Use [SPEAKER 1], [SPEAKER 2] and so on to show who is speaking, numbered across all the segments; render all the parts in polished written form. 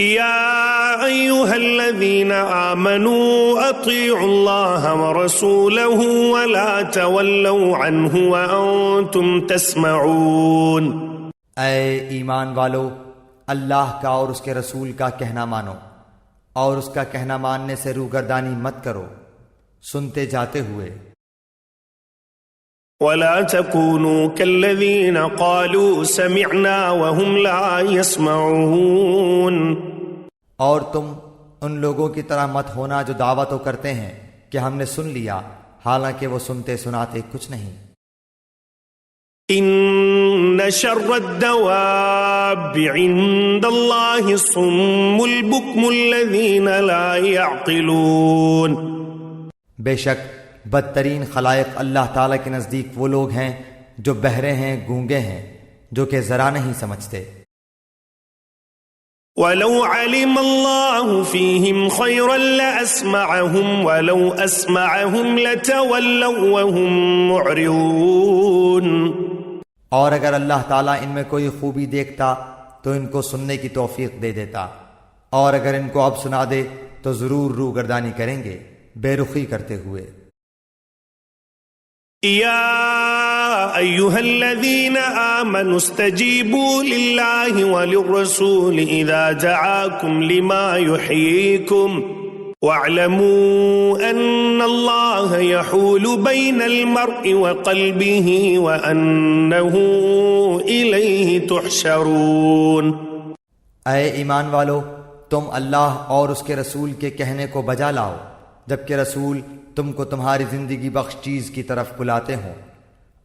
[SPEAKER 1] يا أيها الذين آمنوا أطيعوا الله ورسوله ولا تولوا عنه وأنتم تسمعون۔
[SPEAKER 2] اے ایمان والو، اللہ کا اور اس کے رسول کا کہنا مانو، اور اس کا کہنا ماننے سے روگردانی مت کرو، سنتے جاتے ہوئے۔
[SPEAKER 1] ولا تكونوا كالذين قالوا سمعنا وهم لا يسمعون۔
[SPEAKER 2] اور تم ان لوگوں کی طرح مت ہونا جو دعویٰ تو کرتے ہیں کہ ہم نے سن لیا، حالانکہ وہ سنتے سناتے کچھ نہیں۔
[SPEAKER 1] ان شر الدواب عند الله الصم البكم الذين لا يعقلون۔
[SPEAKER 2] بے شک بدترین خلائق اللہ تعالیٰ کے نزدیک وہ لوگ ہیں جو بہرے ہیں، گونگے ہیں، جو کہ ذرا نہیں سمجھتے۔
[SPEAKER 1] وَلَوْ عَلِمَ اللَّهُ فِيهِمْ خَيْرًا لَأَسْمَعَهُمْ وَلَوْ أَسْمَعَهُمْ لَتَوَلَّوْا وَهُمْ مُعْرِضُونَ۔
[SPEAKER 2] اور اگر اللہ تعالیٰ ان میں کوئی خوبی دیکھتا تو ان کو سننے کی توفیق دے دیتا، اور اگر ان کو اب سنا دے تو ضرور روگردانی کریں گے، بے رخی کرتے ہوئے۔
[SPEAKER 1] يا أيها الذين آمنوا استجيبوا لله وللرسول إذا دعاكم لما يحييكم واعلموا أن الله يحول بين المرء وقلبه وأنه إليه تحشرون۔
[SPEAKER 2] اے ایمان والو، تم اللہ اور اس کے رسول کے کہنے کو بجا لاؤ جبکہ رسول تم کو تمہاری زندگی بخش چیز کی طرف بلاتے ہوں،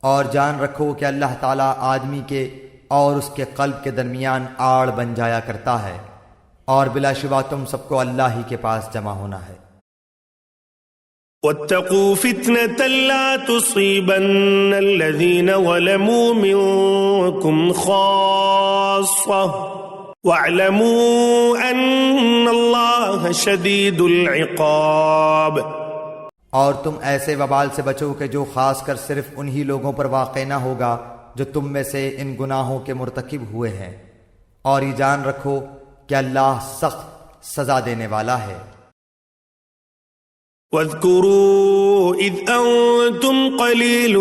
[SPEAKER 2] اور جان رکھو کہ اللہ تعالیٰ آدمی کے اور اس کے قلب کے درمیان آڑ بن جایا کرتا ہے، اور بلا شبہ تم سب کو اللہ ہی کے پاس جمع ہونا ہے۔
[SPEAKER 1] واتقوا فتنة لا تصيبن الذين ظلموا منكم خاصة واعلموا أن الله شديد العقاب۔
[SPEAKER 2] اور تم ایسے وبال سے بچو کہ جو خاص کر صرف انہی لوگوں پر واقع نہ ہوگا جو تم میں سے ان گناہوں کے مرتکب ہوئے ہیں، اور یہ جان رکھو کہ اللہ سخت سزا دینے والا ہے۔
[SPEAKER 1] واذكروا إذ أنتم قليل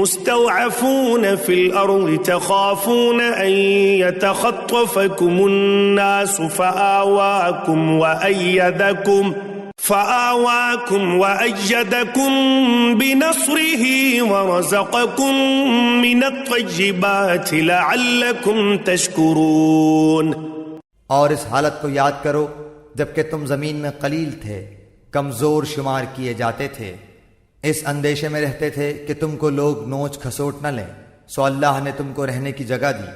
[SPEAKER 1] مستضعفون في الأرض تخافون أن يتخطفكم الناس فآواكم وأيدكم بنصره ورزقكم من الطيبات لعلكم تشكرون۔
[SPEAKER 2] اور اس حالت کو یاد کرو جبکہ تم زمین میں قلیل تھے، کمزور شمار کیے جاتے تھے، اس اندیشے میں رہتے تھے کہ تم کو لوگ نوچ کھسوٹ نہ لیں، سو اللہ نے تم کو رہنے کی جگہ دی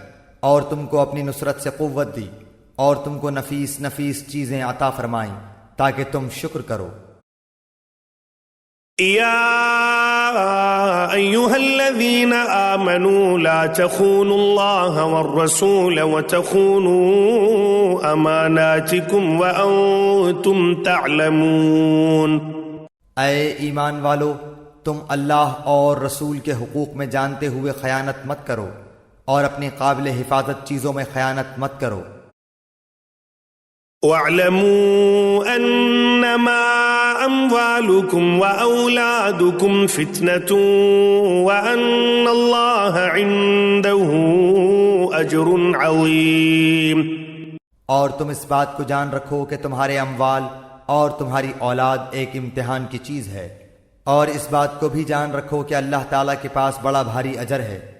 [SPEAKER 2] اور تم کو اپنی نصرت سے قوت دی، اور تم کو نفیس نفیس چیزیں عطا فرمائیں تاکہ تم شکر کرو۔
[SPEAKER 1] يا أيها الذين آمنوا لا تخونوا الله والرسول وتخونوا أماناتكم وأنتم تعلمون۔
[SPEAKER 2] اے ایمان والو، تم اللہ اور رسول کے حقوق میں جانتے ہوئے خیانت مت کرو، اور اپنی قابل حفاظت چیزوں میں خیانت مت کرو۔
[SPEAKER 1] واعلموا انما اموالكم واولادكم فتنة وان الله عنده اجر عظيم۔
[SPEAKER 2] اور تم اس بات کو جان رکھو کہ تمہارے اموال اور تمہاری اولاد ایک امتحان کی چیز ہے، اور اس بات کو بھی جان رکھو کہ اللہ تعالیٰ کے پاس بڑا بھاری اجر ہے۔